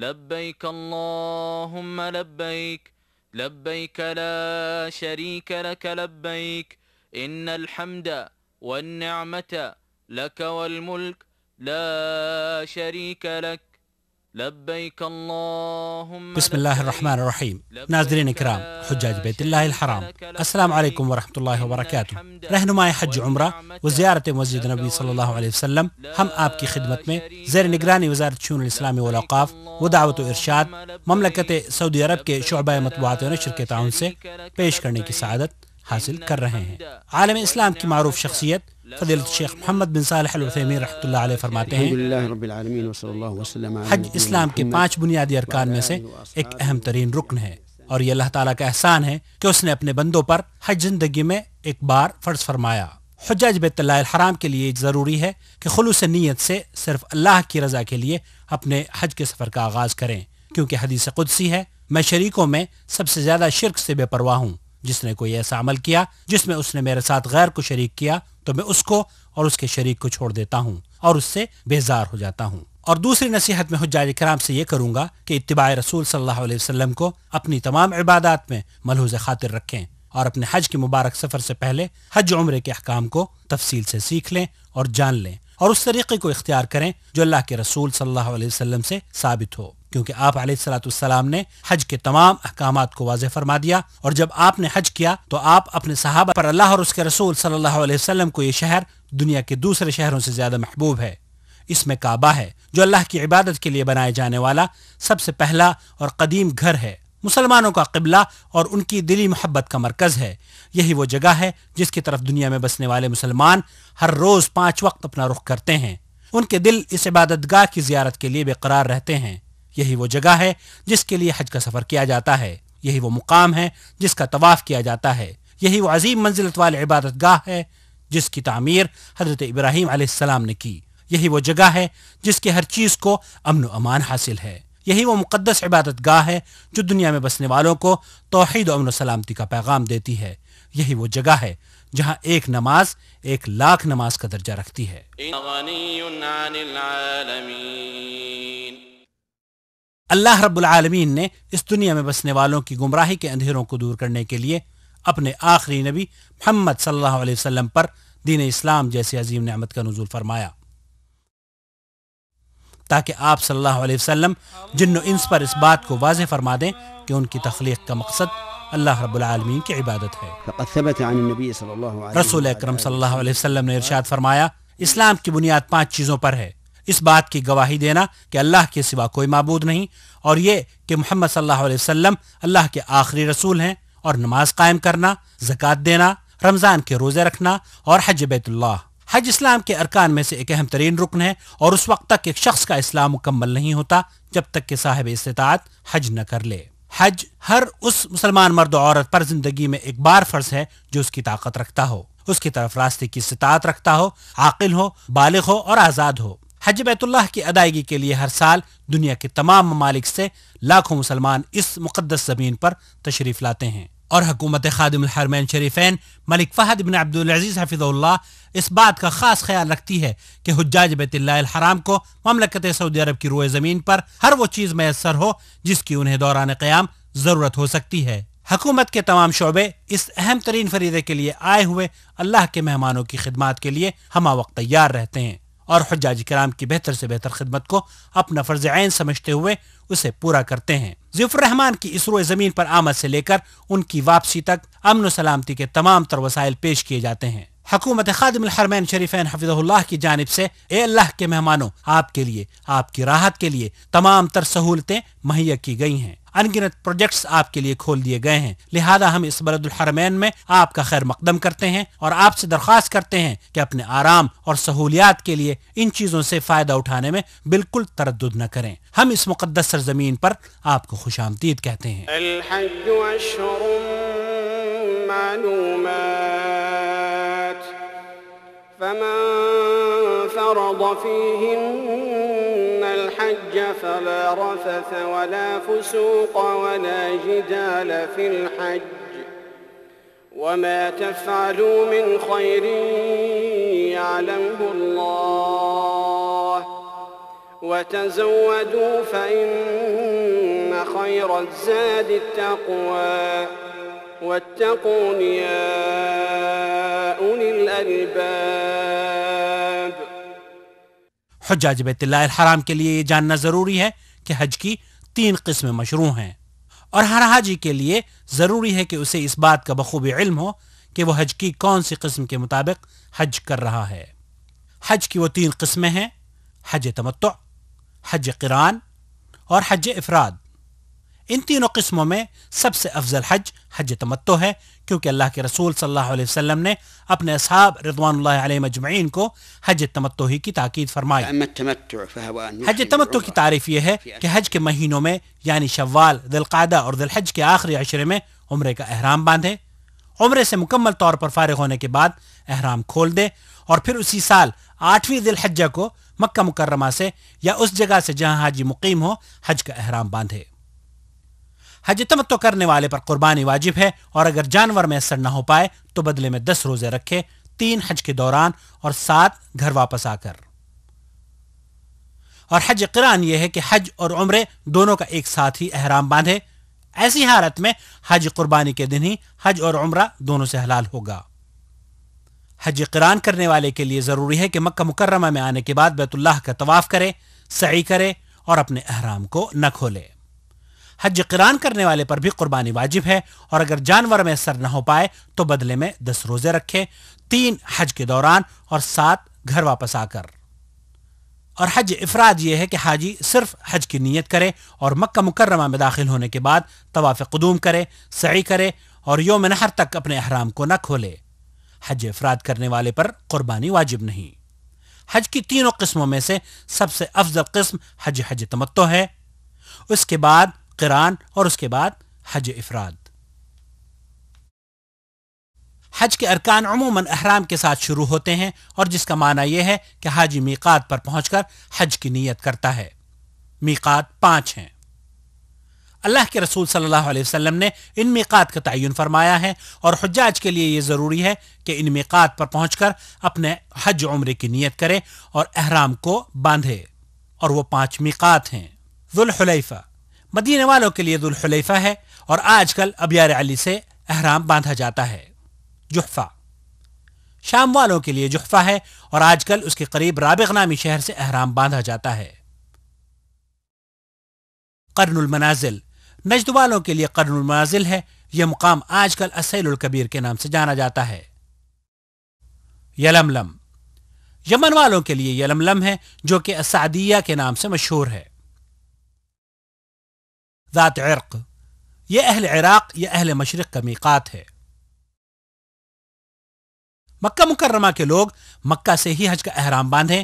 لبيك اللهم لبيك لبيك لا شريك لك لبيك إن الحمد والنعمة لك والملك لا شريك لك لبيك اللهم بسم اللہ الرحمن الرحیم. ناظرین اکرام، حجاج بیت اللہ الحرام، السلام علیکم ورحمۃ اللہ وبرکاتہ. رہنمائے حج عمرہ و زیارت مسجد نبی صلی اللہ علیہ وسلم، ہم آپ کی خدمت میں زیر نگرانی وزارت شؤون الاسلامی والاوقاف و دعوت و ارشاد مملکت سعودی عرب کے شعبہ مطبوعات و نشر کے تعاون سے پیش کرنے کی سعادت حاصل کر رہے ہیں. عالم اسلام کی معروف شخصیت فضیلت شیخ محمد بن صالح العثیمین رحمۃ اللہ علیہ فرماتے ہیں، حج اسلام کے 5 بنیادی ارکان میں سے ایک اہم ترین رکن ہے، اور یہ اللہ تعالیٰ کا احسان ہے کہ اس نے اپنے بندوں پر حج زندگی میں ایک بار فرض فرمایا. حجاج بیت اللہ الحرام کے لیے ضروری ہے کہ خلوص نیت سے صرف اللہ کی رضا کے لیے اپنے حج کے سفر کا آغاز کریں، کیونکہ حدیث قدسی ہے، میں شریکوں میں سب سے زیادہ شرک سے بے پرواہ ہوں. جس نے کوئی ایسا عمل کیا جس میں اس نے میرے ساتھ غیر کو شریک کیا تو میں اس کو اور اس کے شریک کو چھوڑ دیتا ہوں اور اس سے بیزار ہو جاتا ہوں. اور دوسری نصیحت میں حجاج کرام سے یہ کروں گا کہ اتباع رسول صلی اللہ علیہ وسلم کو اپنی تمام عبادات میں ملحوظ خاطر رکھیں، اور اپنے حج کے مبارک سفر سے پہلے حج عمرے کے احکام کو تفصیل سے سیکھ لیں اور جان لیں، اور اس طریقے کو اختیار کریں جو اللہ کے رسول صلی اللہ علیہ وسلم سے ثابت ہو، کیونکہ آپ علیہ الصلوۃ والسلام نے حج کے تمام احکامات کو واضح فرما دیا، اور جب آپ نے حج کیا تو آپ اپنے صحابہ پر اللہ اور اس کے رسول صلی اللہ علیہ وسلم کو یہ شہر دنیا کے دوسرے شہروں سے زیادہ محبوب ہے. اس میں کعبہ ہے جو اللہ کی عبادت کے لیے بنائے جانے والا سب سے پہلا اور قدیم گھر ہے، مسلمانوں کا قبلہ اور ان کی دلی محبت کا مرکز ہے. یہی وہ جگہ ہے جس کی طرف دنیا میں بسنے والے مسلمان ہر روز 5 وقت اپنا رخ کرتے ہیں. ان کے دل اس عبادت گاہ کی زیارت کے لیے بے قرار رہتے ہیں. یہی وہ جگہ ہے جس کے لیے حج کا سفر کیا جاتا ہے. یہی وہ مقام ہے جس کا طواف کیا جاتا ہے. یہی وہ عظیم منزلت والے عبادت گاہ ہے جس کی تعمیر حضرت ابراہیم علیہ السلام نے کی. یہی وہ جگہ ہے جس کے ہر چیز کو امن و امان حاصل ہے. یہی وہ مقدس عبادت گاہ ہے جو دنیا میں بسنے والوں کو توحید و امن و سلامتی کا پیغام دیتی ہے. یہی وہ جگہ ہے جہاں ایک نماز 1,00,000 نماز کا درجہ رکھتی ہے. اللہ رب العالمین نے اس دنیا میں بسنے والوں کی گمراہی کے اندھیروں کو دور کرنے کے لیے اپنے آخری نبی محمد صلی اللہ علیہ وسلم پر دین اسلام جیسی عظیم نعمت کا نزول فرمایا، تاکہ آپ صلی اللہ علیہ وسلم جن و انس پر اس بات کو واضح فرما دیں کہ ان کی تخلیق کا مقصد اللہ رب العالمین کی عبادت ہے. فقد ثبت عن النبی صلی اللہ علیہ وسلم رسول اکرم صلی اللہ علیہ وسلم نے ارشاد فرمایا، اسلام کی بنیاد 5 چیزوں پر ہے: اس بات کی گواہی دینا کہ اللہ کے سوا کوئی معبود نہیں، اور یہ کہ محمد صلی اللہ علیہ وسلم اللہ کے آخری رسول ہیں، اور نماز قائم کرنا، زکوٰۃ دینا، رمضان کے روزے رکھنا، اور حج بیت اللہ. حج اسلام کے ارکان میں سے ایک اہم ترین رکن ہے، اور اس وقت تک ایک شخص کا اسلام مکمل نہیں ہوتا جب تک کہ صاحب استطاعت حج نہ کر لے. حج ہر اس مسلمان مرد و عورت پر زندگی میں ایک بار فرض ہے جو اس کی طاقت رکھتا ہو، اس کی طرف راستے کی استطاعت رکھتا ہو، عاقل ہو، بالغ ہو اور آزاد ہو. حج بیت اللہ کی ادائیگی کے لیے ہر سال دنیا کے تمام ممالک سے لاکھوں مسلمان اس مقدس زمین پر تشریف لاتے ہیں، اور حکومت خادم الحرمین شریفین ملک فہد بن عبدالعزیز حفظہ اللہ اس بات کا خاص خیال رکھتی ہے کہ حجاج بیت اللہ الحرام کو مملکت سعودی عرب کی روئے زمین پر ہر وہ چیز میسر ہو جس کی انہیں دوران قیام ضرورت ہو سکتی ہے. حکومت کے تمام شعبے اس اہم ترین فریضے کے لیے آئے ہوئے اللہ کے مہمانوں کی خدمات کے لیے ہمہ وقت تیار رہتے ہیں، اور حجاج کرام کی بہتر سے بہتر خدمت کو اپنا فرض عین سمجھتے ہوئے اسے پورا کرتے ہیں. ضیاف الرحمان کی اس روئے زمین پر آمد سے لے کر ان کی واپسی تک امن و سلامتی کے تمام تر وسائل پیش کیے جاتے ہیں. حکومت خادم الحرمین شریفین حفظہ اللہ کی جانب سے اے اللہ کے مہمانوں، آپ کے لیے، آپ کی راحت کے لیے تمام تر سہولتیں مہیا کی گئی ہیں. ان گنت پروجیکٹس آپ کے لیے کھول دیے گئے ہیں، لہذا ہم اس بلد الحرمین میں آپ کا خیر مقدم کرتے ہیں اور آپ سے درخواست کرتے ہیں کہ اپنے آرام اور سہولیات کے لیے ان چیزوں سے فائدہ اٹھانے میں بالکل تردد نہ کریں. ہم اس مقدس سرزمین پر آپ کو خوش آمدید کہتے ہیں. الحج اشہر معلومات فمن فرض فيهن الحج فلا رفث ولا فسوق ولا جدال في الحج وما تفعلوا من خير يعلمه الله وتزودوا فإن خير الزاد التقوى واتقون يا أولي الألباب. حجاج بیت اللہ الحرام کے لیے یہ جاننا ضروری ہے کہ حج کی 3 قسمیں مشروع ہیں، اور ہر حاجی کے لیے ضروری ہے کہ اسے اس بات کا بخوبی علم ہو کہ وہ حج کی کون سی قسم کے مطابق حج کر رہا ہے. حج کی وہ 3 قسمیں ہیں: حج تمتع، حج قران اور حج افراد. ان تینوں قسموں میں سب سے افضل حج حج تمتع ہے، کیونکہ اللہ کے رسول صلی اللہ علیہ وسلم نے اپنے اصحاب رضوان اللہ علیہم اجمعین کو حج تمتع ہی کی تاکید فرمائی. حج تمتع کی تعریف یہ ہے کہ حج کے مہینوں میں یعنی شوال، ذی القعدہ اور ذی الحج کے آخری عشرے میں عمرے کا احرام باندھے، عمرے سے مکمل طور پر فارغ ہونے کے بعد احرام کھول دے، اور پھر اسی سال 8ویں ذی الحجہ کو مکہ مکرمہ سے یا اس جگہ سے جہاں حاجی مقیم ہو حج کا احرام باندھے. حج تمتع کرنے والے پر قربانی واجب ہے، اور اگر جانور میسر نہ ہو پائے تو بدلے میں 10 روزے رکھے، 3 حج کے دوران اور 7 گھر واپس آ کر. اور حج قران یہ ہے کہ حج اور عمرے دونوں کا ایک ساتھ ہی احرام باندھے. ایسی حالت میں حج قربانی کے دن ہی حج اور عمرہ دونوں سے حلال ہوگا. حج قران کرنے والے کے لیے ضروری ہے کہ مکہ مکرمہ میں آنے کے بعد بیت اللہ کا طواف کرے، سعی کرے اور اپنے احرام کو نہ کھولے. حج قران کرنے والے پر بھی قربانی واجب ہے، اور اگر جانور میں سر نہ ہو پائے تو بدلے میں 10 روزے رکھے، 3 حج کے دوران اور 7 گھر واپس آ کر. اور حج افراد یہ ہے کہ حاجی صرف حج کی نیت کرے اور مکہ مکرمہ میں داخل ہونے کے بعد طواف قدوم کرے، سعی کرے اور یوم نحر تک اپنے احرام کو نہ کھولے. حج افراد کرنے والے پر قربانی واجب نہیں. حج کی تینوں قسموں میں سے سب سے افضل قسم حج تمتع ہے، اس کے بعد قران اور اس کے بعد حج افراد. حج کے ارکان عموماً احرام کے ساتھ شروع ہوتے ہیں، اور جس کا معنی یہ ہے کہ حاجی میقات پر پہنچ کر حج کی نیت کرتا ہے. میقات 5 ہیں. اللہ کے رسول صلی اللہ علیہ وسلم نے ان میقات کا تعین فرمایا ہے، اور حجاج کے لیے یہ ضروری ہے کہ ان میقات پر پہنچ کر اپنے حج عمرے کی نیت کرے اور احرام کو باندھے. اور وہ 5 میقات ہیں: ذوالحلیفہ، مدینے والوں کے لیے ذوالحلیفہ ہے اور آج کل ابیار علی سے احرام باندھا جاتا ہے. جحفہ، شام والوں کے لیے جحفہ ہے اور آج کل اس کے قریب رابغ نامی شہر سے احرام باندھا جاتا ہے. قرن المنازل، نجد والوں کے لیے قرن المنازل ہے، یہ مقام آج کل السیل الکبیر کے نام سے جانا جاتا ہے. یلملم، یمن والوں کے لیے یلملم ہے جو کہ السعدیہ کے نام سے مشہور ہے. ذات عرق، یہ اہل عراق یا اہل مشرق کا میقات ہے. مکہ مکرمہ کے لوگ مکہ سے ہی حج کا احرام باندھیں،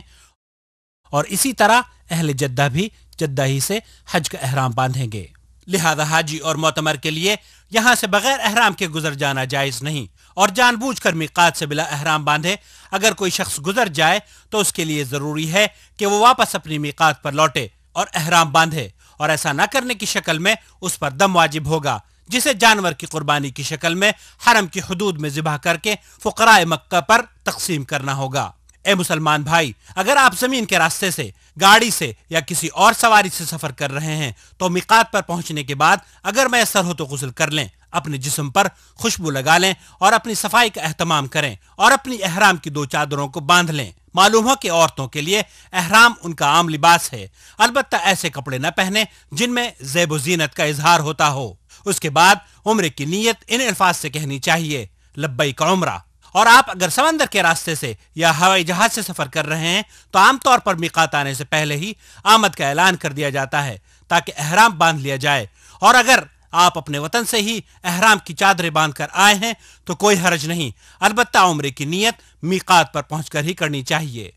اور اسی طرح اہل جدہ بھی جدہ ہی سے حج کا احرام باندھیں گے. لہذا حاجی اور معتمر کے لیے یہاں سے بغیر احرام کے گزر جانا جائز نہیں، اور جان بوجھ کر میقات سے بلا احرام باندھے. اگر کوئی شخص گزر جائے تو اس کے لیے ضروری ہے کہ وہ واپس اپنی میقات پر لوٹے اور احرام باندھے، اور ایسا نہ کرنے کی شکل میں اس پر دم واجب ہوگا، جسے جانور کی قربانی کی شکل میں حرم کی حدود میں ذبح کر کے فقراء مکہ پر تقسیم کرنا ہوگا. اے مسلمان بھائی، اگر آپ زمین کے راستے سے، گاڑی سے یا کسی اور سواری سے سفر کر رہے ہیں تو میقات پر پہنچنے کے بعد اگر میسر ہو تو غسل کر لیں، اپنے جسم پر خوشبو لگا لیں اور اپنی صفائی کا اہتمام کریں، اور اپنی احرام کی 2 چادروں کو باندھ لیں. معلوم ہو کہ عورتوں کے لیے احرام ان کا عام لباس ہے، البتہ ایسے کپڑے نہ پہنے جن میں زیب و زینت کا اظہار ہوتا ہو. اس کے بعد عمرے کی نیت ان الفاظ سے کہنی چاہیے: لبیک عمرہ. اور آپ اگر سمندر کے راستے سے یا ہوائی جہاز سے سفر کر رہے ہیں تو عام طور پر میقات آنے سے پہلے ہی آمد کا اعلان کر دیا جاتا ہے تاکہ احرام باندھ لیا جائے. اور اگر آپ اپنے وطن سے ہی احرام کی چادریں باندھ کر آئے ہیں تو کوئی حرج نہیں، البتہ عمرے کی نیت میقات پر پہنچ کر ہی کرنی چاہیے.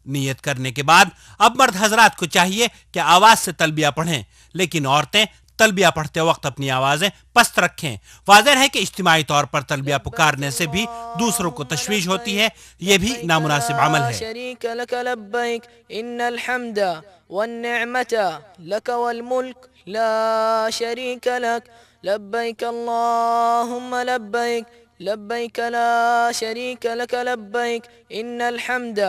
نیت کرنے کے بعد اب مرد حضرات کو چاہیے کہ آواز سے تلبیہ پڑھیں، لیکن عورتیں تلبیہ پڑھتے وقت اپنی آوازیں پست رکھیں. واضح ہے کہ اجتماعی طور پر تلبیہ پکارنے سے بھی دوسروں کو تشویش ہوتی ہے، یہ بھی نامناسب عمل ہے. شریک لک لبیک ان الحمد والنعمت لک والملک لا شریک لک لبیک اللہم لبیک لبيك لا شريك لك لبيك إن الحمد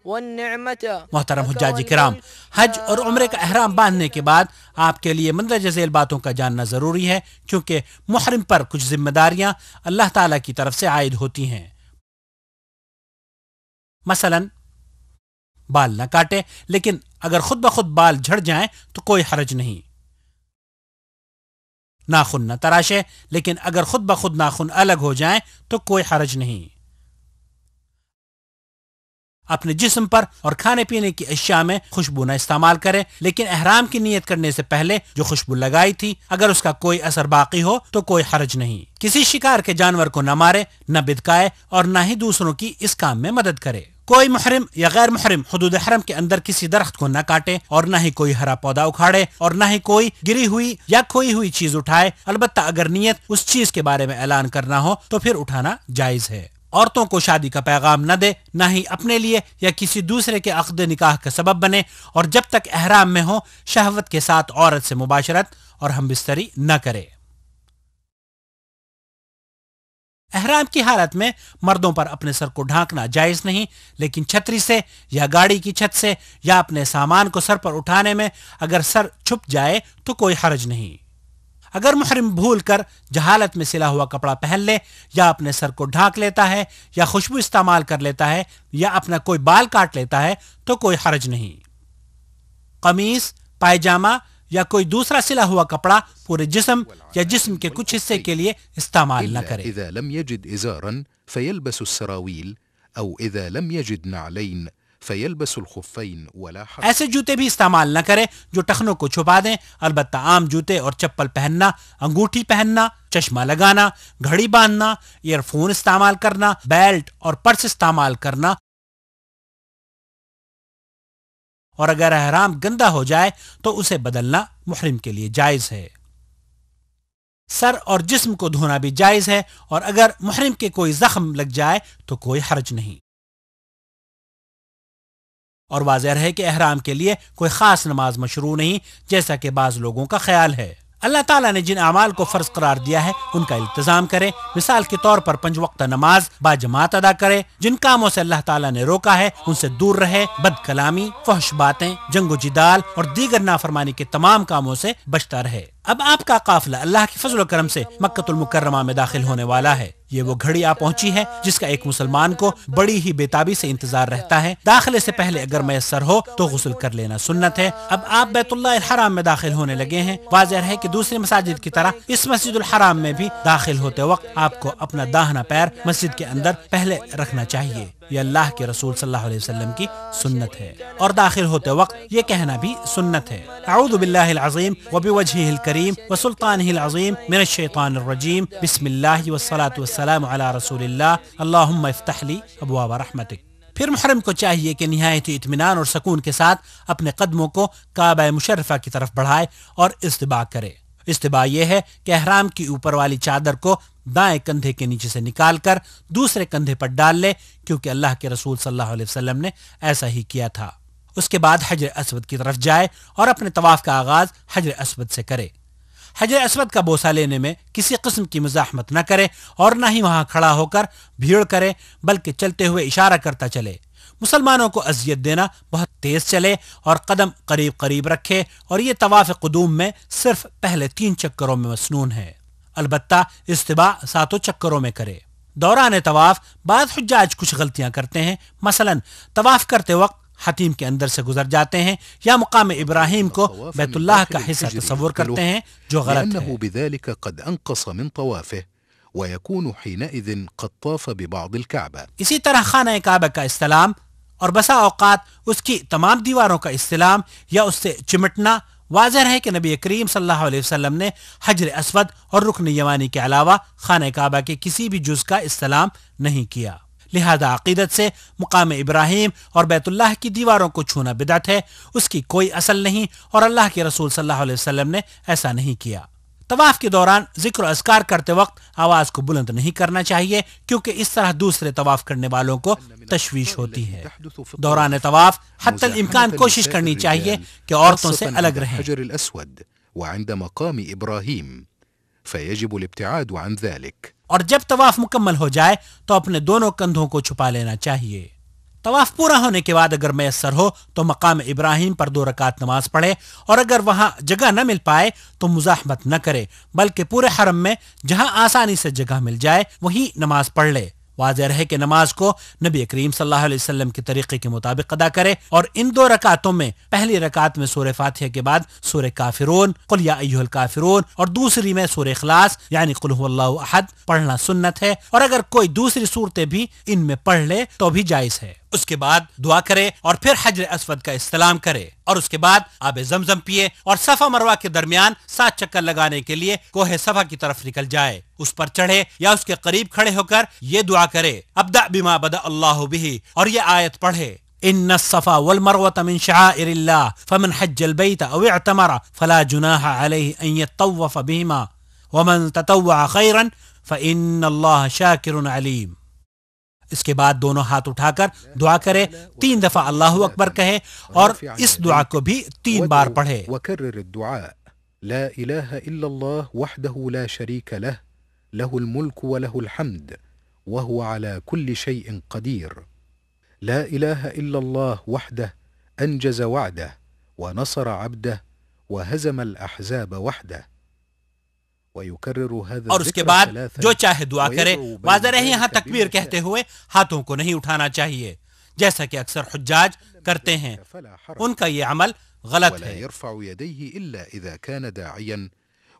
والنعمة. محترم حجاج کرام، حج اور عمرے کا احرام باندھنے کے بعد آپ کے لیے مندرجہ ذیل باتوں کا جاننا ضروری ہے، کیونکہ محرم پر کچھ ذمہ داریاں اللہ تعالیٰ کی طرف سے عائد ہوتی ہیں۔ مثلا بال نہ کاٹے، لیکن اگر خود بخود بال جھڑ جائیں تو کوئی حرج نہیں۔ ناخن نہ تراشے، لیکن اگر خود بخود ناخن الگ ہو جائیں تو کوئی حرج نہیں۔ اپنے جسم پر اور کھانے پینے کی اشیاء میں خوشبو نہ استعمال کرے، لیکن احرام کی نیت کرنے سے پہلے جو خوشبو لگائی تھی اگر اس کا کوئی اثر باقی ہو تو کوئی حرج نہیں۔ کسی شکار کے جانور کو نہ مارے، نہ بدکائے اور نہ ہی دوسروں کی اس کام میں مدد کرے۔ کوئی محرم یا غیر محرم حدود حرم کے اندر کسی درخت کو نہ کاٹے، اور نہ ہی کوئی ہرا پودا اکھاڑے، اور نہ ہی کوئی گری ہوئی یا کھوئی ہوئی چیز اٹھائے، البتہ اگر نیت اس چیز کے بارے میں اعلان کرنا ہو تو پھر اٹھانا جائز ہے۔ عورتوں کو شادی کا پیغام نہ دے، نہ ہی اپنے لیے یا کسی دوسرے کے عقد نکاح کا سبب بنے، اور جب تک احرام میں ہو شہوت کے ساتھ عورت سے مباشرت اور ہم بستری نہ کرے۔ احرام کی حالت میں مردوں پر اپنے سر کو ڈھانکنا جائز نہیں، لیکن چھتری سے یا گاڑی کی چھت سے یا اپنے سامان کو سر پر اٹھانے میں اگر سر چھپ جائے تو کوئی حرج نہیں۔ اگر محرم بھول کر جہالت میں سلا ہوا کپڑا پہن لے، یا اپنے سر کو ڈھانک لیتا ہے، یا خوشبو استعمال کر لیتا ہے، یا اپنا کوئی بال کاٹ لیتا ہے تو کوئی حرج نہیں۔ قمیص، پائجامہ یا کوئی دوسرا سلا ہوا کپڑا پورے جسم یا جسم کے کچھ حصے کے لیے استعمال نہ کرے۔ إذا لم يجد إزارا فيلبس السراويل أو إذا لم يجد نعلين فيلبس الخفين ولا حرج۔ ایسے جوتے بھی استعمال نہ کرے جو ٹخنوں کو چھپا دیں، البتہ عام جوتے اور چپل پہننا، انگوٹھی پہننا، چشمہ لگانا، گھڑی باندھنا، ایئر فون استعمال کرنا، بیلٹ اور پرس استعمال کرنا، اور اگر احرام گندا ہو جائے تو اسے بدلنا محرم کے لیے جائز ہے۔ سر اور جسم کو دھونا بھی جائز ہے، اور اگر محرم کے کوئی زخم لگ جائے تو کوئی حرج نہیں۔ اور واضح رہے کہ احرام کے لیے کوئی خاص نماز مشروع نہیں، جیسا کہ بعض لوگوں کا خیال ہے۔ اللہ تعالیٰ نے جن اعمال کو فرض قرار دیا ہے ان کا التزام کرے، مثال کے طور پر 5 وقتہ نماز با جماعت ادا کرے، جن کاموں سے اللہ تعالیٰ نے روکا ہے ان سے دور رہے، بد کلامی، فحش باتیں، جنگ و جدال اور دیگر نافرمانی کے تمام کاموں سے بچتا رہے۔ اب آپ کا قافلہ اللہ کے فضل و کرم سے مکہ المکرمہ میں داخل ہونے والا ہے۔ یہ وہ گھڑی آ پہنچی ہے جس کا ایک مسلمان کو بڑی ہی بے تابی سے انتظار رہتا ہے۔ داخلے سے پہلے اگر میسر ہو تو غسل کر لینا سنت ہے۔ اب آپ بیت اللہ الحرام میں داخل ہونے لگے ہیں۔ واضح ہے کہ دوسری مساجد کی طرح اس مسجد الحرام میں بھی داخل ہوتے وقت آپ کو اپنا داہنا پیر مسجد کے اندر پہلے رکھنا چاہیے۔ یہ اللہ کے رسول صلی اللہ علیہ وسلم کی سنت ہے، اور داخل ہوتے وقت یہ کہنا بھی سنت ہے، اعوذ باللہ العظیم وبوجہہ الکریم وسلطانہ العظیم من الشیطان الرجیم، بسم اللہ والصلاة والسلام علی رسول اللہ، اللہم افتح لی ابواب رحمتک۔ پھر محرم کو چاہیے کہ نہایت اطمینان اور سکون کے ساتھ اپنے قدموں کو کعبہ مشرفہ کی طرف بڑھائے اور استباء کرے۔ استباء یہ ہے کہ احرام کی اوپر والی چادر کو دائیں کندھے کے نیچے سے نکال کر دوسرے کندھے پر ڈال لے، کیونکہ اللہ کے رسول صلی اللہ علیہ وسلم نے ایسا ہی کیا تھا۔ اس کے بعد حجر اسود کی طرف جائے اور اپنے طواف کا آغاز حجر اسود سے کرے۔ حجر اسود کا بوسہ لینے میں کسی قسم کی مزاحمت نہ کرے، اور نہ ہی وہاں کھڑا ہو کر بھیڑ کرے، بلکہ چلتے ہوئے اشارہ کرتا چلے۔ مسلمانوں کو اذیت دینا بہت تیز چلے اور قدم قریب قریب رکھے، اور یہ طواف قدوم میں صرف پہلے 3 چکروں میں مسنون ہے، البتہ استباء 7 چکروں میں کرے۔ دوران طواف بعض حجاج کچھ غلطیاں کرتے ہیں، مثلا طواف کرتے وقت حتیم کے اندر سے گزر جاتے ہیں، یا مقام ابراہیم کو بیت اللہ کا حصہ تصور کرتے ہیں، جو غلط ہے۔ بذلك قد انقص من طوافه ويكون حينئذ قد طاف ببعض الكعبة۔ اسی طرح خانہ کعبہ کا استلام اور بسا اوقات اس کی تمام دیواروں کا استلام یا اس سے چمٹنا، واضح ہے کہ نبی کریم صلی اللہ علیہ وسلم نے حجر اسود اور رکن یمانی کے علاوہ خانہ کعبہ کے کسی بھی جز کا استلام نہیں کیا، لہذا عقیدت سے مقام ابراہیم اور بیت اللہ کی دیواروں کو چھونا بدعت ہے، اس کی کوئی اصل نہیں، اور اللہ کے رسول صلی اللہ علیہ وسلم نے ایسا نہیں کیا۔ طواف کے دوران ذکر و اذکار کرتے وقت آواز کو بلند نہیں کرنا چاہیے، کیونکہ اس طرح دوسرے طواف کرنے والوں کو تشویش ہوتی ہے۔ دوران طواف حتی الامکان کوشش کرنی چاہیے کہ عورتوں سے الگ رہیں۔ الحجر الأسود وعند مقام إبراهيم فيجب الابتعاد عن ذلك۔ اور جب طواف مکمل ہو جائے تو اپنے دونوں کندھوں کو چھپا لینا چاہیے۔ طواف پورا ہونے کے بعد اگر میسر ہو تو مقام ابراہیم پر 2 رکعت نماز پڑھے، اور اگر وہاں جگہ نہ مل پائے تو مزاحمت نہ کرے، بلکہ پورے حرم میں جہاں آسانی سے جگہ مل جائے وہیں نماز پڑھ لے۔ واضح رہے کہ نماز کو نبی کریم صلی اللہ علیہ وسلم کے طریقے کے مطابق ادا کرے، اور ان 2 رکعتوں میں پہلی رکعت میں سورہ فاتحہ کے بعد سورہ کافرون قل یا ایھا الکافرون اور دوسری میں سورہ اخلاص یعنی قل ھو اللہ احد پڑھنا سنت ہے، اور اگر کوئی دوسری صورتیں بھی ان میں پڑھ لے تو بھی جائز ہے۔ اس کے بعد دعا کرے اور پھر حجر اسود کا استلام کرے، اور اس کے بعد آب زمزم پیے اور صفا مروہ کے درمیان 7 چکر لگانے کے لیے کوہ صفا کی طرف نکل جائے، اس پر چڑھے یا اس کے قریب کھڑے ہو کر یہ دعا کرے ابدأ بما بدأ اللہ بہ، اور یہ آیت پڑھے ان الصفا والمروة من شعائر اللہ فمن حج البیت او اعتمر فلا جناح علیہ ان یطوف بہما ومن تطوع خیرا فإن اللہ شاکر علیم۔ اس کے بعد دونوں ہاتھ اٹھا کر دعا کرے، 3 دفعہ اللہ اکبر کہے اور اس دعا کو بھی 3 بار پڑھے۔ وكرر الدعاء لا إله إلا الله وحده لا شريك له له الملك وله الحمد وهو على كل شيء قدير لا إله إلا الله وحده أنجز وعده ونصر عبده وهزم الأحزاب وحده۔ اور اس کے بعد جو چاہے دعا کرے۔ واضح رہے یہاں تکبیر کہتے ہوئے ہاتھوں کو نہیں اٹھانا چاہیے جیسا کہ اکثر حجاج کرتے ہیں، ان کا یہ عمل غلط ہے۔ ولا يرفع يديه إلا إذا كان داعيا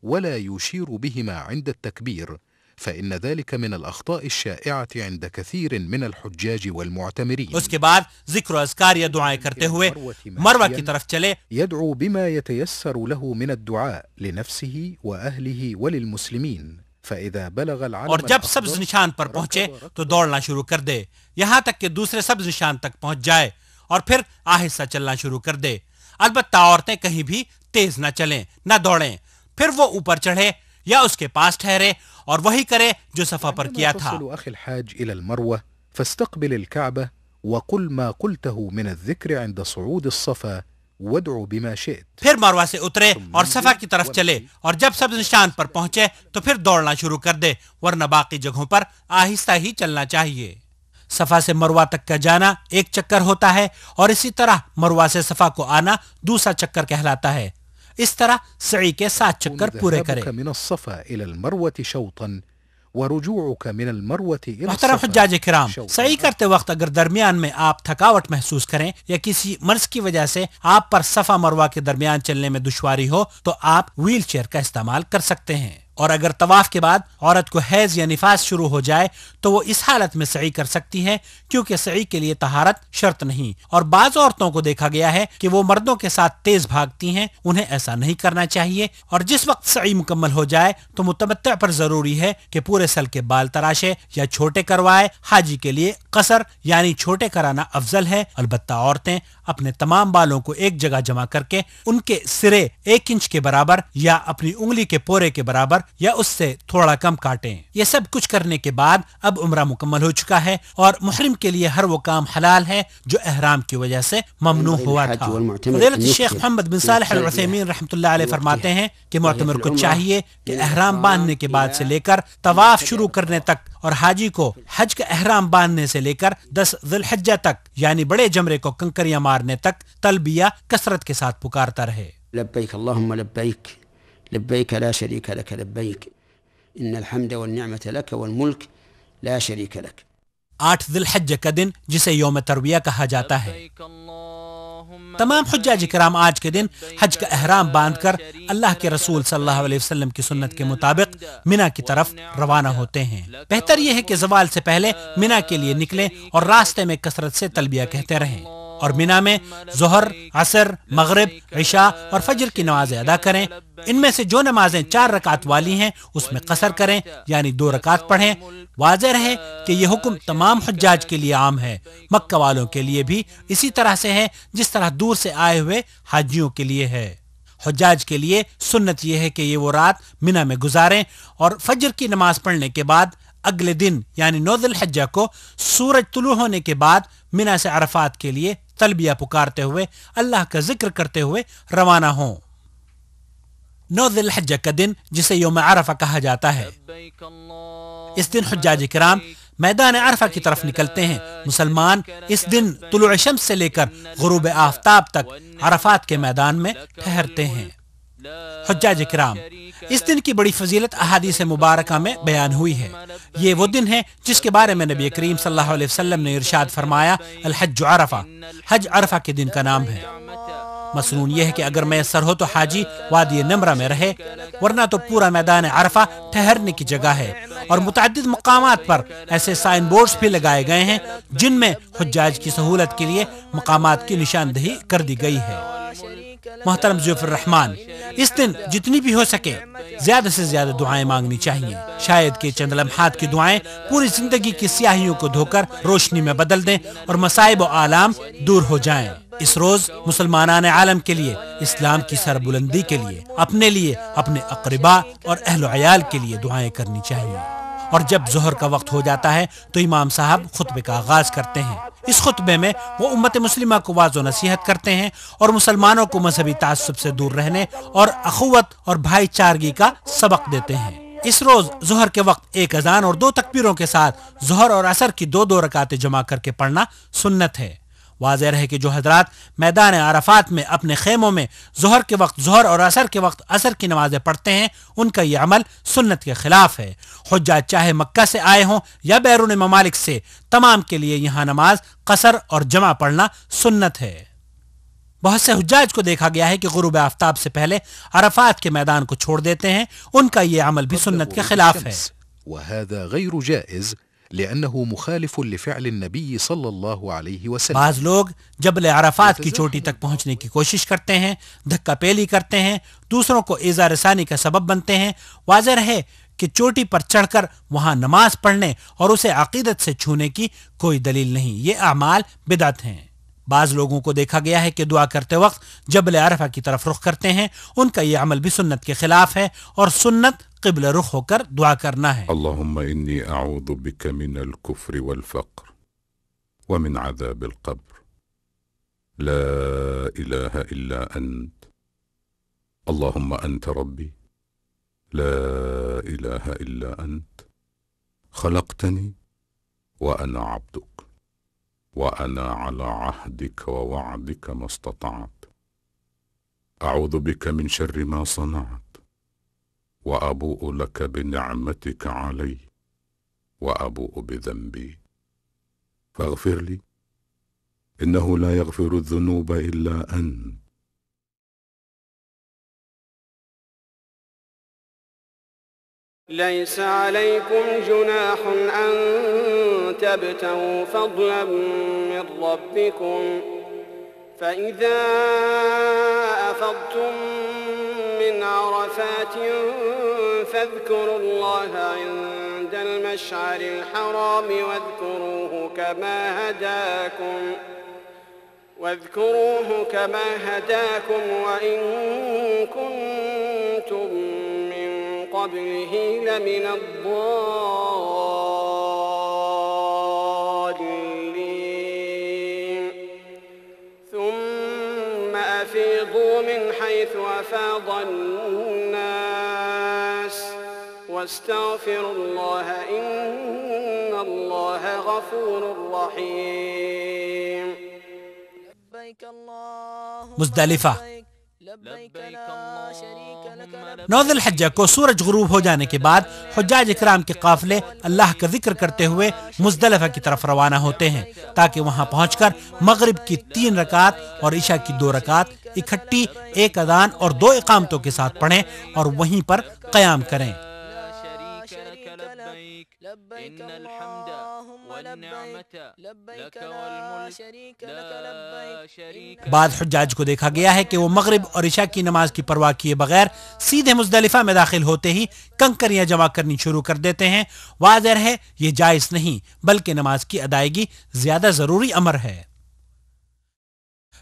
ولا يشير بهما عند التكبير فإن ذلك من الأخطاء الشائعة عند كثير من الحجاج والمعتمرين۔ اس کے بعد ذکر و اذکار یا دعائیں کرتے ہوئے مروہ کی طرف چلے، يدعو بما يتيسر له من الدعاء لنفسه وأهله وللمسلمين فإذا بلغ العلم اور جب سبز نشان پر پہنچے تو دوڑنا شروع کر دے یہاں تک کہ دوسرے سبز نشان تک پہنچ جائے، اور پھر آہستہ چلنا شروع کر دے۔ البتہ عورتیں کہیں بھی تیز نہ چلیں نہ دوڑیں۔ پھر وہ اوپر چڑھے یا اس کے پاس ٹھہرے اور وہی کرے جو صفا پر کیا تھا۔ تصل أخي الحاج إلى المروة فاستقبل الكعبة وقل ما قلته من الذكر عند صعود الصفا وادعو بما شئت۔ پھر مروہ سے اترے اور صفا کی طرف چلے، اور جب سبز نشان پر پہنچے تو پھر دوڑنا شروع کر دے، ورنہ باقی جگہوں پر آہستہ ہی چلنا چاہیے۔ صفا سے مروہ تک کا جانا 1 چکر ہوتا ہے، اور اسی طرح مروہ سے صفا کو آنا دوسرا چکر کہلاتا ہے۔ اس طرح سعی کے 7 چکر پورے کرے۔ من الصفا إلى المروة شوطا ورجوعك من المروة إلى محترم الصفا حجاج کرام، شوطا۔ سعی کرتے وقت اگر درمیان میں آپ تھکاوٹ محسوس کریں یا کسی مرض کی وجہ سے آپ پر صفا مروہ کے درمیان چلنے میں دشواری ہو تو آپ ویل چیئر کا استعمال کر سکتے ہیں، اور اگر طواف کے بعد عورت کو حیض یا نفاس شروع ہو جائے تو وہ اس حالت میں سعی کر سکتی ہے، کیونکہ سعی کے لیے طہارت شرط نہیں، اور بعض عورتوں کو دیکھا گیا ہے کہ وہ مردوں کے ساتھ تیز بھاگتی ہیں، انہیں ایسا نہیں کرنا چاہیے۔ اور جس وقت سعی مکمل ہو جائے تو متمتع پر ضروری ہے کہ پورے سل کے بال تراشے یا چھوٹے کروائے۔ حاجی کے لیے قصر یعنی چھوٹے کرانا افضل ہے، البتہ عورتیں اپنے تمام بالوں کو ایک جگہ جمع کر کے ان کے سرے 1 انچ کے برابر یا اپنی انگلی کے پورے کے برابر یا اس سے تھوڑا کم کاٹیں۔ یہ سب کچھ کرنے کے بعد اب عمرہ مکمل ہو چکا ہے، اور محرم کے لیے ہر وہ کام حلال ہے جو احرام کی وجہ سے ممنوع ہوا تھا۔ فضیلت الشیخ محمد بن صالح العثیمین رحمۃ اللہ علیہ فرماتے ہیں کہ معتمر کو چاہیے کہ احرام باندھنے کے بعد سے لے کر طواف شروع کرنے تک، اور حاجی کو حج کا احرام باندھنے سے لے کر 10 ذی الحجہ تک یعنی بڑے جمرے کو کنکریاں مارنے تک تلبیہ کثرت کے ساتھ پکارتا رہے۔ لبيك اللهم لبيك لبيك لا شريك لك لبيك إن الحمد والنعمة لك والملك لا شريك لك۔ 8 ذی الحجہ کا دن جسے یوم ترویہ کہا جاتا ہے۔ تمام حجاج کرام آج کے دن حج کا احرام باندھ کر اللہ کے رسول صلی اللہ علیہ وسلم کی سنت کے مطابق منا کی طرف روانہ ہوتے ہیں۔ بہتر یہ ہے کہ زوال سے پہلے منا کے لیے نکلیں اور راستے میں کثرت سے تلبیہ کہتے رہیں، اور منا میں ظہر، عصر، مغرب، عشاء اور فجر کی نمازیں ادا کریں۔ ان میں سے جو نمازیں 4 رکعت والی ہیں اس میں قصر کریں یعنی 2 رکعت پڑھیں۔ واضح رہے کہ یہ حکم تمام حجاج کے لیے عام ہے، مکہ والوں کے لیے بھی اسی طرح سے ہے جس طرح دور سے آئے ہوئے حاجیوں کے لیے ہے۔ حجاج کے لیے سنت یہ ہے کہ یہ وہ رات منا میں گزاریں، اور فجر کی نماز پڑھنے کے بعد اگلے دن یعنی 9 ذی الحجہ کو سورج طلوع ہونے کے بعد منا سے عرفات کے لیے تلبیہ پکارتے ہوئے اللہ کا ذکر کرتے ہوئے روانہ ہوں۔ 9 ذی الحجہ کا دن جسے یوم عرفہ کہا جاتا ہے، اس دن حجاج کرام میدان عرفہ کی طرف نکلتے ہیں۔ مسلمان اس دن طلوع شمس سے لے کر غروب آفتاب تک عرفات کے میدان میں ٹھہرتے ہیں۔ حجاج کرام، اس دن کی بڑی فضیلت احادیث مبارکہ میں بیان ہوئی ہے۔ یہ وہ دن ہے جس کے بارے میں نبی کریم صلی اللہ علیہ وسلم نے ارشاد فرمایا، الحج عرفہ، حج عرفہ کے دن کا نام ہے۔ مصنون یہ ہے کہ اگر میسر ہو تو حاجی وادی نمرہ میں رہے، ورنہ تو پورا میدان عرفہ ٹھہرنے کی جگہ ہے، اور متعدد مقامات پر ایسے سائن بورڈز بھی لگائے گئے ہیں جن میں حجاج کی سہولت کے لیے مقامات کی نشاندہی کر دی گئی ہے۔ محترم ضیوف الرحمان، اس دن جتنی بھی ہو سکے زیادہ سے زیادہ دعائیں مانگنی چاہیے۔ شاید کہ چند لمحات کی دعائیں پوری زندگی کی سیاہیوں کو دھو کر روشنی میں بدل دیں اور مصائب و آلام دور ہو جائیں۔ اس روز مسلمانان عالم کے لیے، اسلام کی سربلندی کے لیے، اپنے لیے، اپنے اقرباء اور اہل و عیال کے لیے دعائیں کرنی چاہیے۔ اور جب ظہر کا وقت ہو جاتا ہے تو امام صاحب خطبے کا آغاز کرتے ہیں۔ اس خطبے میں وہ امت مسلمہ کو واعظ و نصیحت کرتے ہیں اور مسلمانوں کو مذہبی تعصب سے دور رہنے اور اخوت اور بھائی چارگی کا سبق دیتے ہیں۔ اس روز ظہر کے وقت ایک اذان اور 2 تکبیروں کے ساتھ ظہر اور عصر کی 2 رکعتیں جمع کر کے پڑھنا سنت ہے۔ واضح رہے کہ جو حضرات میدان عرفات میں اپنے خیموں میں ظہر کے وقت ظہر اور عصر کے وقت عصر کی نمازیں پڑھتے ہیں، ان کا یہ عمل سنت کے خلاف ہے۔ حجاج چاہے مکہ سے آئے ہوں یا بیرون ممالک سے، تمام کے لیے یہاں نماز قصر اور جمع پڑھنا سنت ہے۔ بہت سے حجاج کو دیکھا گیا ہے کہ غروب آفتاب سے پہلے عرفات کے میدان کو چھوڑ دیتے ہیں، ان کا یہ عمل بھی سنت کے خلاف ہے۔ وهذا غير جائز لأنه مخالف لفعل النبي صلى الله عليه وسلم۔ بعض لوگ جبل عرفات کی چوٹی تک پہنچنے کی کوشش کرتے ہیں، دھکا پیلی کرتے ہیں، دوسروں کو ایذا رسانی کا سبب بنتے ہیں۔ واضح رہے کہ چوٹی پر چڑھ کر وہاں نماز پڑھنے اور اسے عقیدت سے چھونے کی کوئی دلیل نہیں، یہ اعمال بدعت ہیں۔ بعض لوگوں کو دیکھا گیا ہے کہ دعا کرتے وقت جبل عرفہ کی طرف رخ کرتے ہیں، ان کا یہ عمل بھی سنت کے خلاف ہے، اور سنت قبل رخ ہو کر دعا کرنا ہے۔ اللهم إني أعوذ بك من الكفر والفقر ومن عذاب القبر لا إله إلا أنت اللهم أنت ربي لا إله إلا أنت خلقتني وأنا عبدك وأنا على عهدك ووعدك ما استطعت أعوذ بك من شر ما صنعت وأبوء لك بنعمتك علي وأبوء بذنبي فاغفر لي إنه لا يغفر الذنوب إلا أنت ليس عليكم جناح أن تبتغوا فضلا من ربكم فإذا أفضتم من عرفات فاذكروا الله عند المشعر الحرام واذكروه كما هداكم وإن كنتم من قبله لمن الضالين ثم أفيضوا من حيث أفاض الناس واستغفروا الله إن الله غفور رحيم مزدلفہ 9 ذی الحجہ کو سورج غروب ہو جانے کے بعد حجاج اکرام کے قافلے اللہ کا ذکر کرتے ہوئے مزدلفہ کی طرف روانہ ہوتے ہیں تاکہ وہاں پہنچ کر مغرب کی 3 رکعت اور عشاء کی 2 رکعت اکٹھی ایک اذان اور 2 اقامتوں کے ساتھ پڑھیں اور وہیں پر قیام کریں۔ إن الحمد والنعمة لك والملك لا شريك بعد حجاج کو دیکھا گیا ہے کہ وہ مغرب اور عشاء کی نماز کی پرواہ کیے بغیر سیدھے مزدلفہ میں داخل ہوتے ہی کنکریاں جمع کرنی شروع کر دیتے ہیں۔ واضح ہے یہ جائز نہیں بلکہ نماز کی ادائیگی زیادہ ضروری امر ہے۔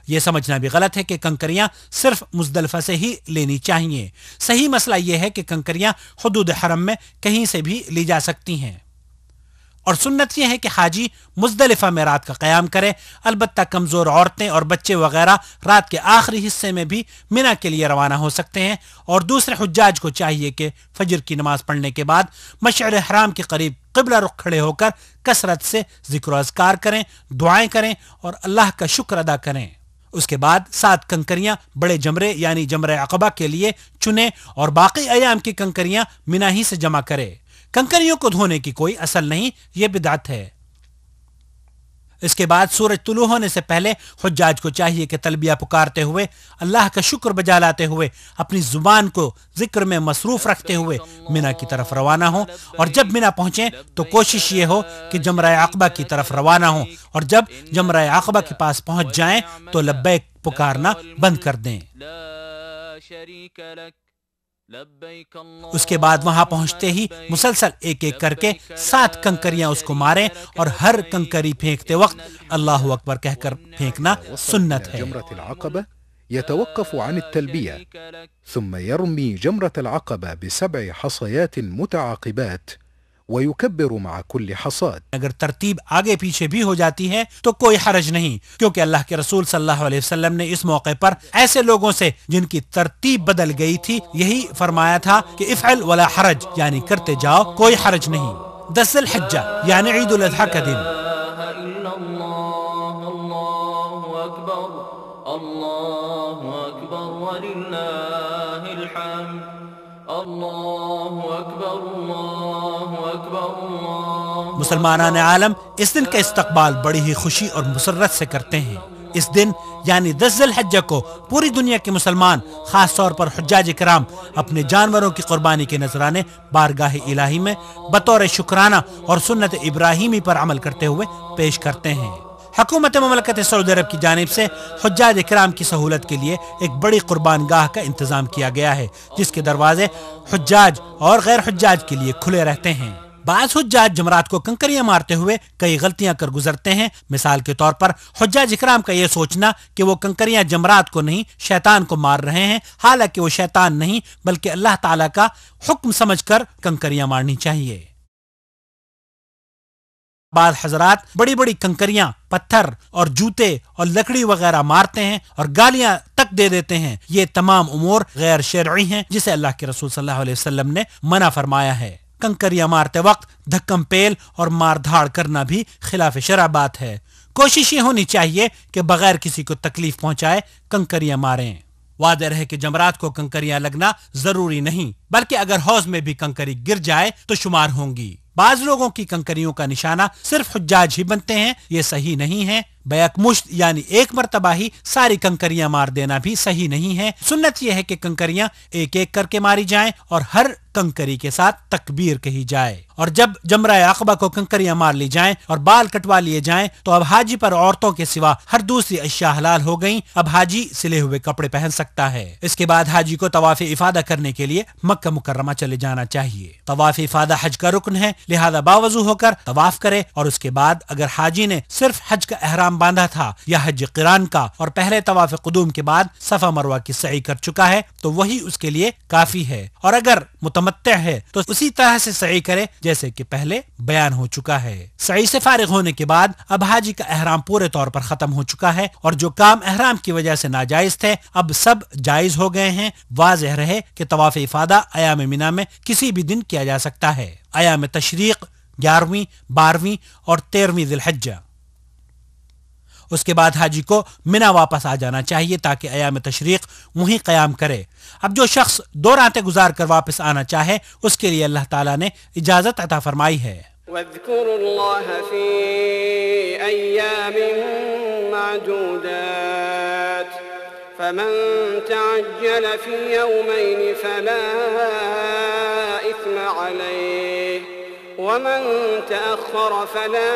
یہ سمجھنا بھی غلط ہے کہ کنکریاں صرف مزدلفہ سے ہی لینی چاہیے۔ صحیح مسئلہ یہ ہے کہ کنکریاں حدود حرم میں کہیں سے بھی لی جا سکتی ہیں۔ اور سنت یہ ہے کہ حاجی مزدلفہ میں رات کا قیام کرے، البتہ کمزور عورتیں اور بچے وغیرہ رات کے آخری حصے میں بھی منا کے لیے روانہ ہو سکتے ہیں، اور دوسرے حجاج کو چاہیے کہ فجر کی نماز پڑھنے کے بعد مشعر حرام کے قریب قبلہ رخ کھڑے ہو کر کثرت سے ذکر و اذکار کریں، دعائیں کریں اور اللہ کا شکر ادا کریں۔ اس کے بعد 7 کنکریاں بڑے جمرے یعنی جمرہ عقبہ کے لیے چنیں اور باقی ایام کی کنکریاں منا ہی سے جمع کرے۔ کنکریوں کو دھونے کی کوئی اصل نہیں، یہ بدعت ہے۔ اس کے بعد سورج طلوع ہونے سے پہلے حجاج کو چاہیے کہ تلبیہ پکارتے ہوئے، اللہ کا شکر بجا لاتے ہوئے، اپنی زبان کو ذکر میں مصروف رکھتے ہوئے منا کی طرف روانہ ہوں، اور جب منا پہنچیں تو کوشش یہ ہو کہ جمرہ عقبہ کی طرف روانہ ہوں، اور جب جمرہ عقبہ کے پاس پہنچ جائیں تو لبیک پکارنا بند کر دیں۔ اس کے بعد وہاں پہنچتے ہی مسلسل ایک ایک کر کے 7 کنکریاں اس کو ماریں، اور ہر کنکری پھینکتے وقت اللہ اکبر کہہ کر پھینکنا سنت ہے۔ جمرة العقبة يتوقف عن التلبية ثم يرمي جمرة العقبة ب7 حصيات متعاقبات ويكبر مع كل حصاد۔ اگر ترتیب آگے پیچھے بھی ہو جاتی ہے تو کوئی حرج نہیں، کیونکہ اللہ کے رسول صلی اللہ علیہ وسلم نے اس موقع پر ایسے لوگوں سے جن کی ترتیب بدل گئی تھی یہی فرمایا تھا کہ افعل ولا حرج، یعنی کرتے جاؤ کوئی حرج نہیں۔ 10 ذی الحجہ یعنی عید الاضحیٰ کا دن، مسلمانان عالم اس دن کا استقبال بڑی ہی خوشی اور مسرت سے کرتے ہیں۔ اس دن یعنی 10 ذی الحجہ کو پوری دنیا کے مسلمان، خاص طور پر حجاج کرام، اپنے جانوروں کی قربانی کے نذرانے بارگاہ الہی میں بطور شکرانہ اور سنت ابراہیمی پر عمل کرتے ہوئے پیش کرتے ہیں۔ حکومت مملکت سعودی عرب کی جانب سے حجاج کرام کی سہولت کے لیے ایک بڑی قربان گاہ کا انتظام کیا گیا ہے، جس کے دروازے حجاج اور غیر حجاج کے لیے کھلے رہتے ہیں۔ بعض حجاج جمرات کو کنکریاں مارتے ہوئے کئی غلطیاں کر گزرتے ہیں۔ مثال کے طور پر حجاج اکرام کا یہ سوچنا کہ وہ کنکریاں جمرات کو نہیں شیطان کو مار رہے ہیں، حالانکہ وہ شیطان نہیں بلکہ اللہ تعالیٰ کا حکم سمجھ کر کنکریاں مارنی چاہیے۔ بعض حضرات بڑی بڑی کنکریاں، پتھر اور جوتے اور لکڑی وغیرہ مارتے ہیں اور گالیاں تک دے دیتے ہیں۔ یہ تمام امور غیر شرعی ہیں جسے اللہ کے رسول صلی اللہ علیہ وسلم نے منع فرمایا ہے۔ کنکریاں مارتے وقت دھکم پیل اور مار دھاڑ کرنا بھی خلاف شرع بات ہے۔ کوشش یہ ہونی چاہیے کہ بغیر کسی کو تکلیف پہنچائے کنکریاں ماریں۔ واضح ہے کہ جمرات کو کنکریاں لگنا ضروری نہیں، بلکہ اگر حوض میں بھی کنکری گر جائے تو شمار ہوں گی۔ بعض لوگوں کی کنکریوں کا نشانہ صرف حجاج ہی بنتے ہیں، یہ صحیح نہیں ہے۔ بیک مشت یعنی ایک مرتبہ ہی ساری کنکریاں مار دینا بھی صحیح نہیں ہے۔ سنت یہ ہے کہ کنکریاں ایک ایک کر کے ماری جائیں اور ہر کنکری کے ساتھ تکبیر کہی جائے، اور جب جمرہ عقبہ کو کنکریاں مار لی جائیں اور بال کٹوا لیے جائیں تو اب حاجی پر عورتوں کے سوا ہر دوسری اشیاء حلال ہو گئیں۔ اب حاجی سلے ہوئے کپڑے پہن سکتا ہے۔ اس کے بعد حاجی کو طواف افادہ کرنے کے لیے مکہ مکرمہ چلے جانا چاہیے۔ طواف افادہ حج کا رکن ہے، لہذا باوضو ہو کر طواف کرے، اور اس کے بعد اگر حاجی نے صرف حج کا احرام باندھا تھا یا حج قران کا اور پہلے طواف قدوم کے بعد صفا مروہ کی سعی کر چکا ہے تو وہی اس کے لیے کافی ہے، اور اگر متمتع ہے تو اسی طرح سے سعی کرے جیسے کہ پہلے بیان ہو چکا ہے۔ سعی سے فارغ ہونے کے بعد اب حاجی کا احرام پورے طور پر ختم ہو چکا ہے، اور جو کام احرام کی وجہ سے ناجائز تھے اب سب جائز ہو گئے ہیں۔ واضح رہے کہ طواف افادہ ایام مینا میں کسی بھی دن کیا جا سکتا ہے۔ ایام تشریق 11ویں، 12ویں اور 13ویں ذی الحجہ۔ اس کے بعد حاجی کو منا واپس آ جانا چاہیے تاکہ ایام تشریق وہیں قیام کرے۔ اب جو شخص 2 راتیں گزار کر واپس آنا چاہے اس کے لیے اللہ تعالیٰ نے اجازت عطا فرمائی ہے۔ واذكروا الله في أيام معدودات فمن تعجل في يومين فلا إثم عليه ومن تأخر فلا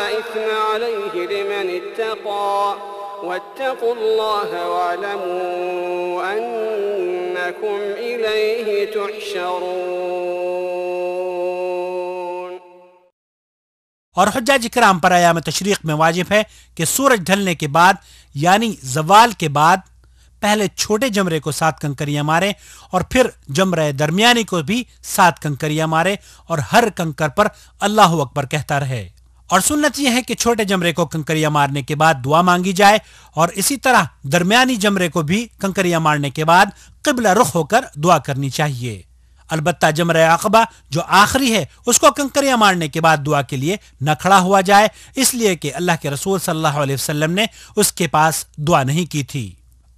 إثم عليه لمن اتقى واتقوا الله واعلموا أنكم إليه تحشرون۔ اور حجاج کرام پر ایام تشریق میں واجب ہے کہ سورج ڈھلنے کے بعد یعنی زوال کے بعد پہلے چھوٹے جمرے کو 7 کنکریاں مارے اور پھر جمرہ درمیانی کو بھی 7 کنکریاں مارے اور ہر کنکر پر اللہ اکبر کہتا رہے۔ اور سنت یہ ہے کہ چھوٹے جمرے کو کنکریاں مارنے کے بعد دعا مانگی جائے اور اسی طرح درمیانی جمرے کو بھی کنکریاں مارنے کے بعد قبلہ رخ ہو کر دعا کرنی چاہیے۔ البتہ جمرہ عقبہ جو آخری ہے اس کو کنکریاں مارنے کے بعد دعا کے لیے نہ کھڑا ہوا جائے، اس لیے کہ اللہ کے رسول صلی اللہ علیہ وسلم نے اس کے پاس دعا نہیں کی تھی۔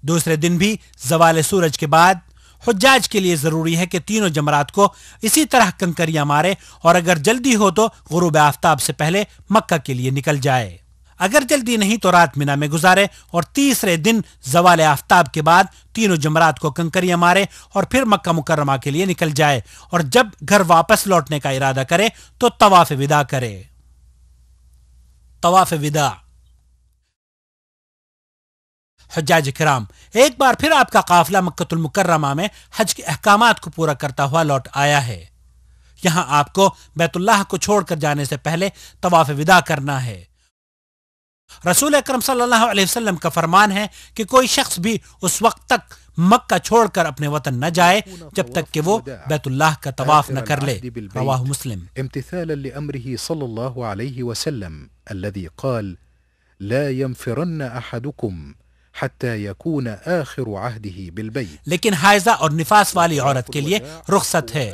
دوسرے دن بھی زوال سورج کے بعد حجاج کے لیے ضروری ہے کہ تینوں جمرات کو اسی طرح کنکریاں مارے اور اگر جلدی ہو تو غروب آفتاب سے پہلے مکہ کے لیے نکل جائے۔ اگر جلدی نہیں تو رات مینا میں گزارے اور تیسرے دن زوال آفتاب کے بعد تینوں جمرات کو کنکریاں مارے اور پھر مکہ مکرمہ کے لیے نکل جائے اور جب گھر واپس لوٹنے کا ارادہ کرے تو طواف وداع کرے۔ طواف وداع۔ حجاج کرام، ایک بار پھر آپ کا قافلہ مکہ المکرمہ میں حج کے احکامات کو پورا کرتا ہوا لوٹ آیا ہے۔ یہاں آپ کو بیت اللہ کو چھوڑ کر جانے سے پہلے طواف وداع کرنا ہے۔ رسول اکرم صلی اللہ علیہ وسلم کا فرمان ہے کہ کوئی شخص بھی اس وقت تک مکہ چھوڑ کر اپنے وطن نہ جائے جب تک کہ وہ بیت اللہ کا طواف نہ کر لے۔ رواہ مسلم۔ امتثالا لأمره صلى الله عليه وسلم الذي قال لا ينفرن أحدكم حتى يكون آخر عهده بالبيت۔ لیکن حائضہ اور نفاس والی عورت کے لیے رخصت ہے۔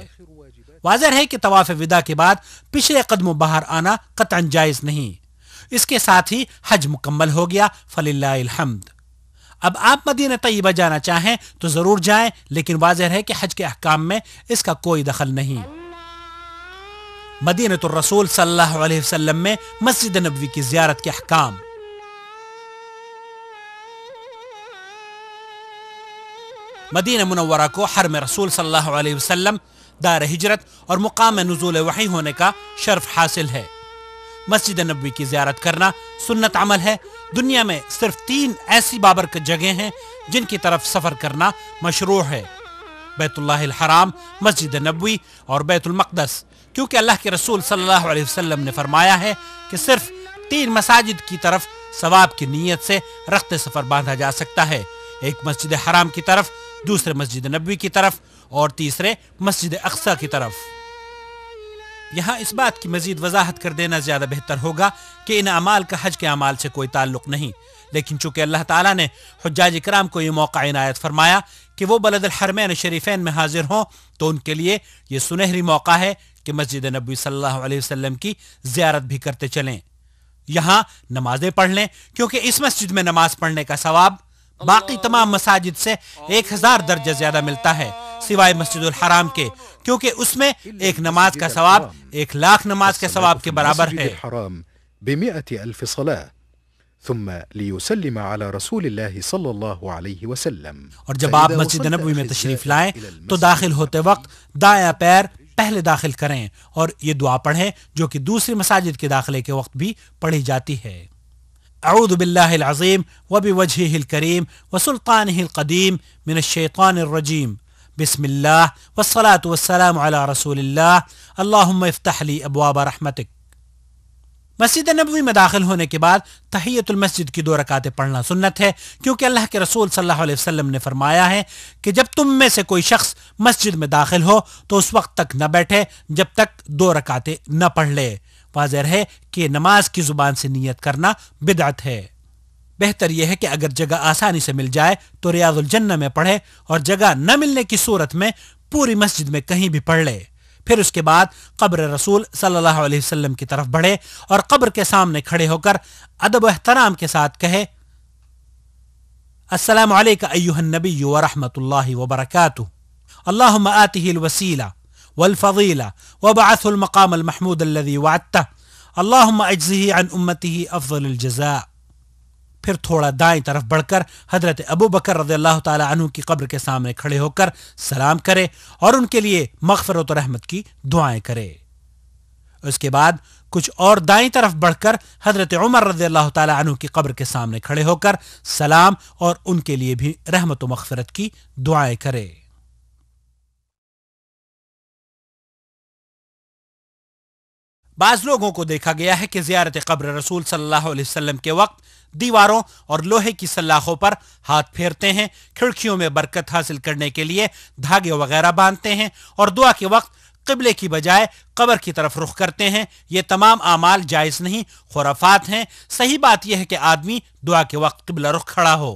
واضح ہے کہ طواف وداع کے بعد پچھلے قدموں باہر آنا قطعاً جائز نہیں۔ اس کے ساتھ ہی حج مکمل ہو گیا، فللہ الحمد۔ اب آپ مدینہ طیبہ جانا چاہیں تو ضرور جائیں، لیکن واضح ہے کہ حج کے احکام میں اس کا کوئی دخل نہیں۔ مدینہ الرسول صلی اللہ علیہ وسلم میں مسجد نبوی کی زیارت کے احکام۔ مدینہ منورہ کو حرم رسول صلی اللہ علیہ وسلم، دار ہجرت اور مقام نزول وحی ہونے کا شرف حاصل ہے۔ مسجد نبوی کی زیارت کرنا سنت عمل ہے۔ دنیا میں صرف 3 ایسی بابرکت جگہیں ہیں جن کی طرف سفر کرنا مشروع ہے: بیت اللہ الحرام، مسجد نبوی اور بیت المقدس، کیونکہ اللہ کے رسول صلی اللہ علیہ وسلم نے فرمایا ہے کہ صرف 3 مساجد کی طرف ثواب کی نیت سے رخت سفر باندھا جا سکتا ہے، ایک مسجد حرام کی طرف، دوسرے مسجد نبوی کی طرف اور تیسرے مسجد اقصی کی طرف۔ یہاں اس بات کی مزید وضاحت کر دینا زیادہ بہتر ہوگا کہ ان اعمال کا حج کے اعمال سے کوئی تعلق نہیں، لیکن چونکہ اللہ تعالیٰ نے حجاج کرام کو یہ موقع عنایت فرمایا کہ وہ بلد الحرمین شریفین میں حاضر ہوں تو ان کے لیے یہ سنہری موقع ہے کہ مسجد نبوی صلی اللہ علیہ وسلم کی زیارت بھی کرتے چلیں، یہاں نمازیں پڑھ لیں، کیونکہ اس مسجد میں نماز پڑھنے کا ثواب باقی تمام مساجد سے 1000 درجہ زیادہ ملتا ہے، سوائے مسجد الحرام کے، کیونکہ اس میں ایک نماز کا ثواب 1,00,000 نماز کے ثواب کے برابر ہے۔ ب100,000 صلاة ثم ليسلم على رسول الله صلى الله عليه وسلم۔ اور جب آپ مسجد نبوی میں تشریف لائیں تو داخل ہوتے وقت دایاں پیر پہلے داخل کریں اور یہ دعا پڑھیں جو کہ دوسری مساجد کے داخلے کے وقت بھی پڑھی جاتی ہے: اعوذ باللہ العظیم وبوجہہ الکریم وسلطانہ القدیم من الشیطان الرجیم، بسم اللہ والصلاة والسلام علی رسول اللہ، اللہم افتح لی ابواب رحمتک۔ مسجد نبوی میں داخل ہونے کے بعد تحیت المسجد کی 2 رکعتیں پڑھنا سنت ہے، کیونکہ اللہ کے رسول صلی اللہ علیہ وسلم نے فرمایا ہے کہ جب تم میں سے کوئی شخص مسجد میں داخل ہو تو اس وقت تک نہ بیٹھے جب تک 2 رکعتیں نہ پڑھ لے۔ واضح ہے کہ نماز کی زبان سے نیت کرنا بدعت ہے۔ بہتر یہ ہے کہ اگر جگہ آسانی سے مل جائے تو ریاض الجنہ میں پڑھے اور جگہ نہ ملنے کی صورت میں پوری مسجد میں کہیں بھی پڑھ لے، پھر اس کے بعد قبر رسول صلی اللہ علیہ وسلم کی طرف بڑھے اور قبر کے سامنے کھڑے ہو کر ادب و احترام کے ساتھ کہے: السلام علیک ایھا النبی ورحمۃ اللہ وبرکاتہ، اللہم آتہ الوسیلہ والفضیلہ وابعثہ المقام المحمود الذی وعدتہ، اللہم اجزہ عن امتہ افضل الجزاء۔ پھر تھوڑا دائیں طرف بڑھ کر حضرت ابو بکر رضی اللہ تعالی عنہ کی قبر کے سامنے کھڑے ہو کر سلام کرے اور ان کے لیے مغفرت و رحمت کی دعائیں کرے۔ اس کے بعد کچھ اور دائیں طرف بڑھ کر حضرت عمر رضی اللہ تعالی عنہ کی قبر کے سامنے کھڑے ہو کر سلام اور ان کے لیے بھی رحمت و مغفرت کی دعائیں کرے۔ بعض لوگوں کو دیکھا گیا ہے کہ زیارت قبر رسول صلی اللہ علیہ وسلم کے وقت دیواروں اور لوہے کی سلاخوں پر ہاتھ پھیرتے ہیں، کھڑکیوں میں برکت حاصل کرنے کے لیے دھاگے وغیرہ باندھتے ہیں اور دعا کے وقت قبلے کی بجائے قبر کی طرف رخ کرتے ہیں۔ یہ تمام اعمال جائز نہیں، خرافات ہیں۔ صحیح بات یہ ہے کہ آدمی دعا کے وقت قبلہ رخ کھڑا ہو۔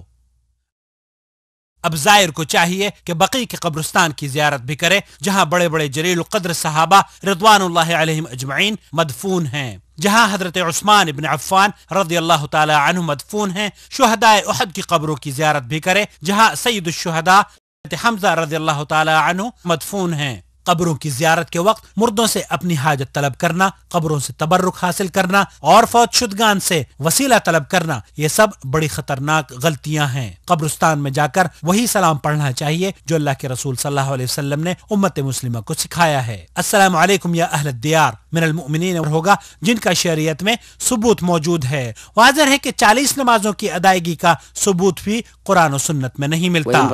اب زائر کو چاہیے کہ بقیع کے قبرستان کی زیارت بھی کرے، جہاں بڑے بڑے جلیل القدر صحابہ رضوان اللہ علیہم اجمعین مدفون ہیں، جہاں حضرت عثمان ابن عفان رضی اللہ تعالی عنہ مدفون ہیں۔ شہداء احد کی قبروں کی زیارت بھی کرے، جہاں سید الشہداء حضرت حمزہ رضی اللہ تعالی عنہ مدفون ہیں۔ قبروں کی زیارت کے وقت مردوں سے اپنی حاجت طلب کرنا، قبروں سے تبرک حاصل کرنا اور فوت شدگان سے وسیلہ طلب کرنا، یہ سب بڑی خطرناک غلطیاں ہیں۔ قبرستان میں جا کر وہی سلام پڑھنا چاہیے جو اللہ کے رسول صلی اللہ علیہ وسلم نے امت مسلمہ کو سکھایا ہے۔ السلام علیکم یا اہل الدیار من المؤمنین ہوگا جن کا شریعت میں ثبوت موجود ہے۔ واضح ہے کہ 40 نمازوں کی ادائیگی کا ثبوت بھی قرآن و سنت میں نہیں ملتا۔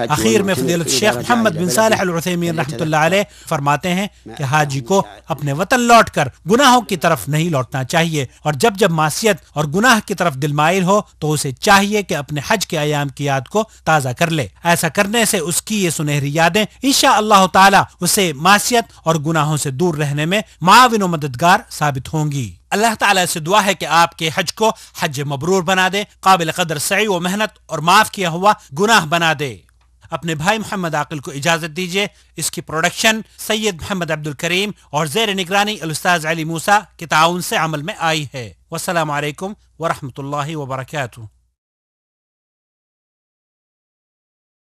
اخیر میں فضیلت شیخ محمد بن صالح العثیمین رحمۃ اللہ علیہ فرماتے ہیں کہ حاجی کو اپنے وطن لوٹ کر گناہوں کی طرف نہیں لوٹنا چاہیے، اور جب جب معصیت اور گناہ کی طرف دل مائل ہو تو اسے چاہیے کہ اپنے حج کے ایام کی یاد کو تازہ کر لے۔ ایسا کرنے سے اس کی یہ سنہری یادیں انشاءاللہ تعالی اسے معصیت اور گناہوں سے دور رہنے میں معاون و مددگار ثابت ہوں گی۔ اللہ تعالیٰ سے دعا ہے کہ آپ کے حج کو حج مبرور بنا دے، قابل قدر سعی و محنت اور معاف کیا ہوا گناہ بنا دے۔ اپنے بھائی محمد عاقل کو اجازت دیجیے۔ اس کی پروڈکشن سید محمد عبد الکریم اور زیر نگرانی الاستاذ علی موسیٰ کے تعاون سے عمل میں آئی ہے۔ والسلام علیکم ورحمۃ اللہ وبرکاتہ۔